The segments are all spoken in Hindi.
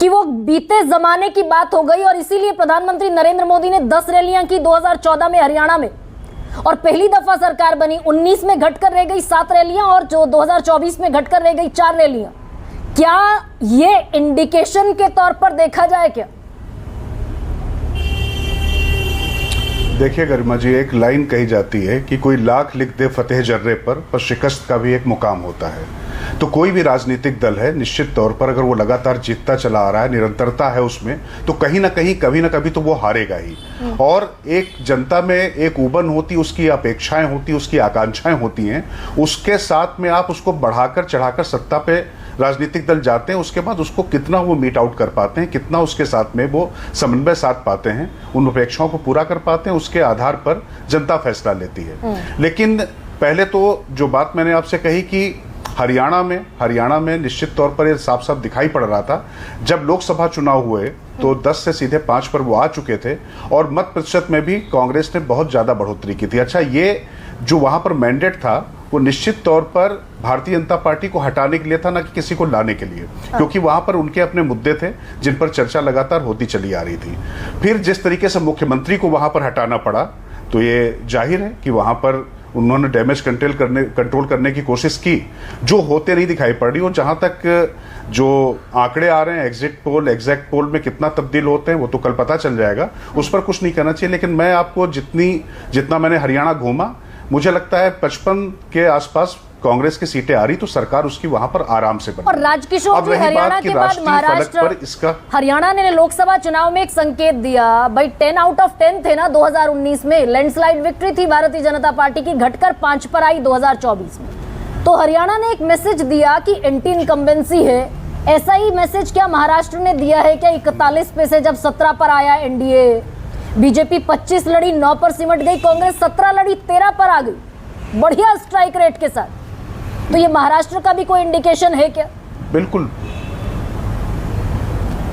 कि वो बीते जमाने की बात हो गई और इसीलिए प्रधानमंत्री नरेंद्र मोदी ने 10 रैलियां की 2014 में हरियाणा में, और पहली दफा सरकार बनी 19 में घटकर रह गई 7 रैलियां और जो 2024 में घटकर रह गई 4 रैलियां। क्या ये इंडिकेशन के तौर पर देखा जाए क्या? देखिए गरिमा जी, एक लाइन कही जाती है कि कोई लाख लिख दे फतेह जर्रे पर शिकस्त का भी एक मुकाम होता है। तो कोई भी राजनीतिक दल है, निश्चित तौर पर अगर वो लगातार जीतता चला आ रहा है, निरंतरता है उसमें, तो कहीं ना कहीं कभी ना कभी तो वो हारेगा ही। और एक जनता में एक उबन होती, उसकी अपेक्षाएं होती, उसकी आकांक्षाएं होती हैं, उसके साथ में आप उसको बढ़ाकर चढ़ाकर सत्ता पे राजनीतिक दल जाते हैं, उसके बाद उसको कितना वो मीट आउट कर पाते हैं, कितना उसके साथ में वो समन्वय साध पाते हैं, उन अपेक्षाओं को पूरा कर पाते हैं, उसके आधार पर जनता फैसला लेती है। लेकिन पहले तो जो बात मैंने आपसे कही कि हरियाणा में निश्चित तौर पर ये साफ साफ दिखाई पड़ रहा था, जब लोकसभा चुनाव हुए तो 10 से सीधे 5 पर वो आ चुके थे और मत प्रतिशत में भी कांग्रेस ने बहुत ज्यादा बढ़ोतरी की थी। अच्छा, ये जो वहां पर मैंडेट था वो निश्चित तौर पर भारतीय जनता पार्टी को हटाने के लिए था, ना कि किसी को लाने के लिए, क्योंकि वहां पर उनके अपने मुद्दे थे जिन पर चर्चा लगातार होती चली आ रही थी। फिर जिस तरीके से मुख्यमंत्री को वहां पर हटाना पड़ा, तो ये जाहिर है कि वहां पर उन्होंने डैमेज कंट्रोल करने की कोशिश की, जो होते नहीं दिखाई पड़ रही। और जहां तक जो आंकड़े आ रहे हैं एग्जैक्ट पोल में कितना तब्दील होते हैं वो तो कल पता चल जाएगा, उस पर कुछ नहीं करना चाहिए। लेकिन मैं आपको जितना मैंने हरियाणा घूमा, मुझे लगता है 55 के आसपास कांग्रेस की सीटें आ रही, तो सरकार उसकी वहां पर आराम से बनी। और राजकिशोर जी, हरियाणा के बाद महाराष्ट्र, हरियाणा ने लोकसभा चुनाव में एक संकेत दिया, भाई 10 आउट ऑफ 10 थे ना 2019 में, लैंडस्लाइड विक्ट्री थी भारतीय जनता पार्टी की, घटकर 5 पर आई 2024 में। तो हरियाणा ने एक मैसेज दिया कि एंटी इनकम्बेंसी है। ऐसा ही मैसेज क्या महाराष्ट्र ने दिया है क्या? 41 पे से जब 17 पर आया एनडीए, बीजेपी 25 लड़ी 9 पर सिमट गई, कांग्रेस 17 लड़ी 13 पर आ गई, बढ़िया स्ट्राइक रेट के साथ। तो ये महाराष्ट्र का भी कोई इंडिकेशन है क्या? बिल्कुल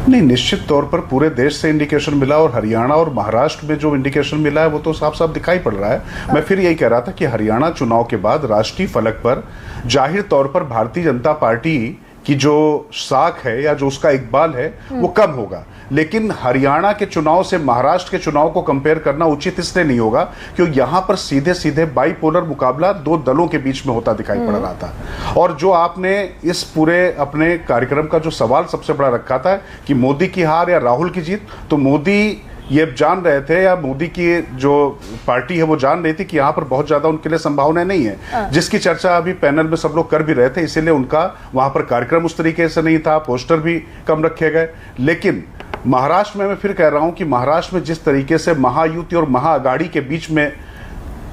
नहीं, निश्चित तौर पर पूरे देश से इंडिकेशन मिला, और हरियाणा और महाराष्ट्र में जो इंडिकेशन मिला है वो तो साफ साफ दिखाई पड़ रहा है। मैं फिर यही कह रहा था कि हरियाणा चुनाव के बाद राष्ट्रीय फलक पर जाहिर तौर पर भारतीय जनता पार्टी की जो साख है या जो उसका इकबाल है वो कम होगा। लेकिन हरियाणा के चुनाव से महाराष्ट्र के चुनाव को कंपेयर करना उचित इसलिए नहीं होगा क्योंकि यहां पर सीधे सीधे बाइपोलर मुकाबला दो दलों के बीच में होता दिखाई पड़ रहा था। और जो आपने इस पूरे अपने कार्यक्रम का जो सवाल सबसे बड़ा रखा था कि मोदी की हार या राहुल की जीत, तो मोदी ये जान रहे थे या मोदी की जो पार्टी है वो जान रही थी कि यहाँ पर बहुत ज्यादा उनके लिए संभावना नहीं है, जिसकी चर्चा अभी पैनल में सब लोग कर भी रहे थे। इसीलिए उनका वहां पर कार्यक्रम उस तरीके से नहीं था, पोस्टर भी कम रखे गए। लेकिन महाराष्ट्र में मैं फिर कह रहा हूं कि महाराष्ट्र में जिस तरीके से महायुति और महाअगाड़ी के बीच में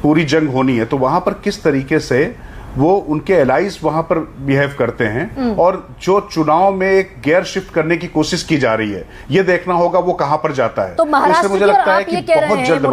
पूरी जंग होनी है, तो वहां पर किस तरीके से वो उनके एलाइज वहां पर बिहेव करते हैं और जो चुनाव में एक गेयर शिफ्ट करने की कोशिश की जा रही है, ये देखना होगा वो कहां पर जाता है। तो महाराष्ट्र मुझे लगता है कि बहुत जल्दबाजी